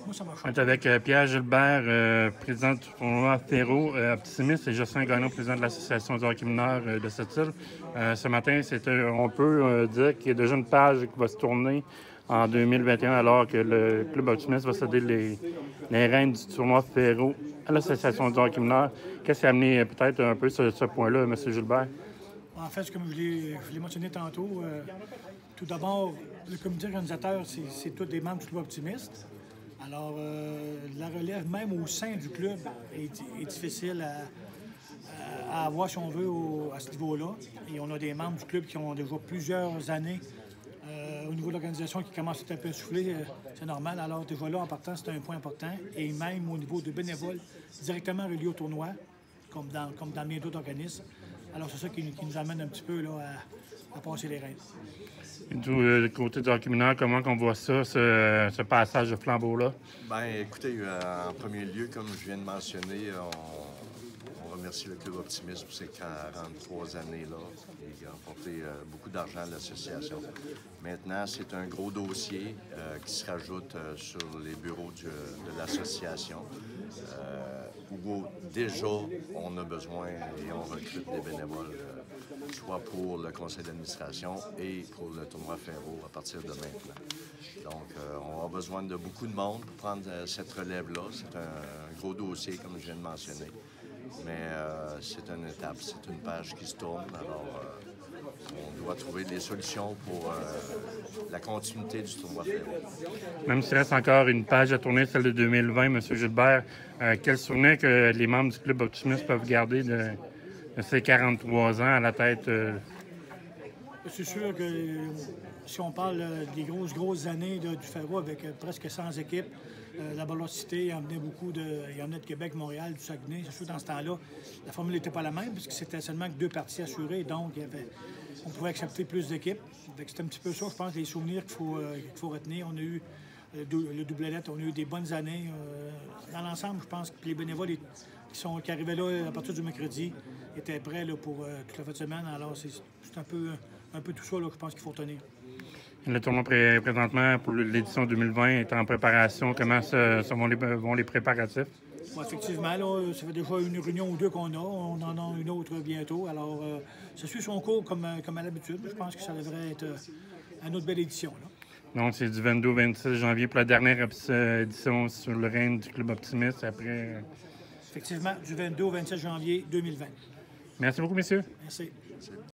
Moi, ça marche. On est avec Pierre Gilbert, président du tournoi Ferro Optimiste, et Jocelyn Gagnon, président de l'Association du hockey mineur de cette île. Ce matin, on peut dire qu'il y a déjà une page qui va se tourner en 2021 alors que le club Optimiste va céder les rênes du tournoi Ferro à l'Association du hockey mineur. Qu'est-ce qui a amené peut-être un peu ce point-là, M. Gilbert? En fait, comme je l'ai mentionné tantôt, tout d'abord, le comité organisateur, c'est tous des membres du club Optimiste. Alors, la relève, même au sein du club, est difficile à avoir, si on veut, à ce niveau-là. Et on a des membres du club qui ont déjà plusieurs années au niveau de l'organisation qui commencent à être un peu essoufflés. C'est normal. Alors, déjà là, en partant, c'est un point important. Et même au niveau de bénévoles directement reliés au tournoi, comme dans bien d'autres organismes. Alors, c'est ça qui nous amène un petit peu là, à passer les règles. Et du côté du hockey mineur, comment on voit ça, ce passage de flambeau-là? Bien, écoutez, en premier lieu, comme je viens de mentionner, on remercie le Club Optimiste pour ces 43 années-là et a apporté beaucoup d'argent à l'association. Maintenant, c'est un gros dossier qui se rajoute sur les bureaux de l'association où déjà on a besoin et on recrute des bénévoles, soit pour le conseil d'administration et pour le tournoi Ferro à partir de maintenant. Donc, on a besoin de beaucoup de monde pour prendre cette relève-là. C'est un gros dossier, comme je viens de mentionner. Mais c'est une étape, c'est une page qui se tourne. Alors, on doit trouver des solutions pour la continuité du tournoi Ferro. Même s'il reste encore une page à tourner, celle de 2020, M. Gilbert, quel souvenir que les membres du Club Optimiste peuvent garder de ces 43 ans à la tête? C'est sûr que si on parle des grosses années du Ferro avec presque 100 équipes, la Ballot-Cité emmenait il emmenait de Québec, Montréal, du Saguenay. C'est sûr que dans ce temps-là, la formule n'était pas la même puisque c'était seulement que 2 parties assurées, donc on pouvait accepter plus d'équipes. C'est un petit peu ça, je pense, les souvenirs qu'il faut retenir. On a eu le doublette, on a eu des bonnes années. Dans l'ensemble, je pense que les bénévoles qui arrivaient là à partir du mercredi étaient prêts là, pour toute la fin de semaine. Alors, c'est un peu tout ça là, que je pense qu'il faut retenir. Le tournoi présentement pour l'édition 2020 est en préparation. Comment vont les préparatifs? Bon, effectivement, là, ça fait déjà une réunion ou deux qu'on a. On en a une autre bientôt. Alors, ça suit son cours comme à l'habitude. Je pense que ça devrait être une autre belle édition. Là. Donc, c'est du 22 au 26 janvier pour la dernière édition sur le règne du Club Optimiste. Après... Effectivement, du 22 au 27 janvier 2020. Merci beaucoup, messieurs. Merci.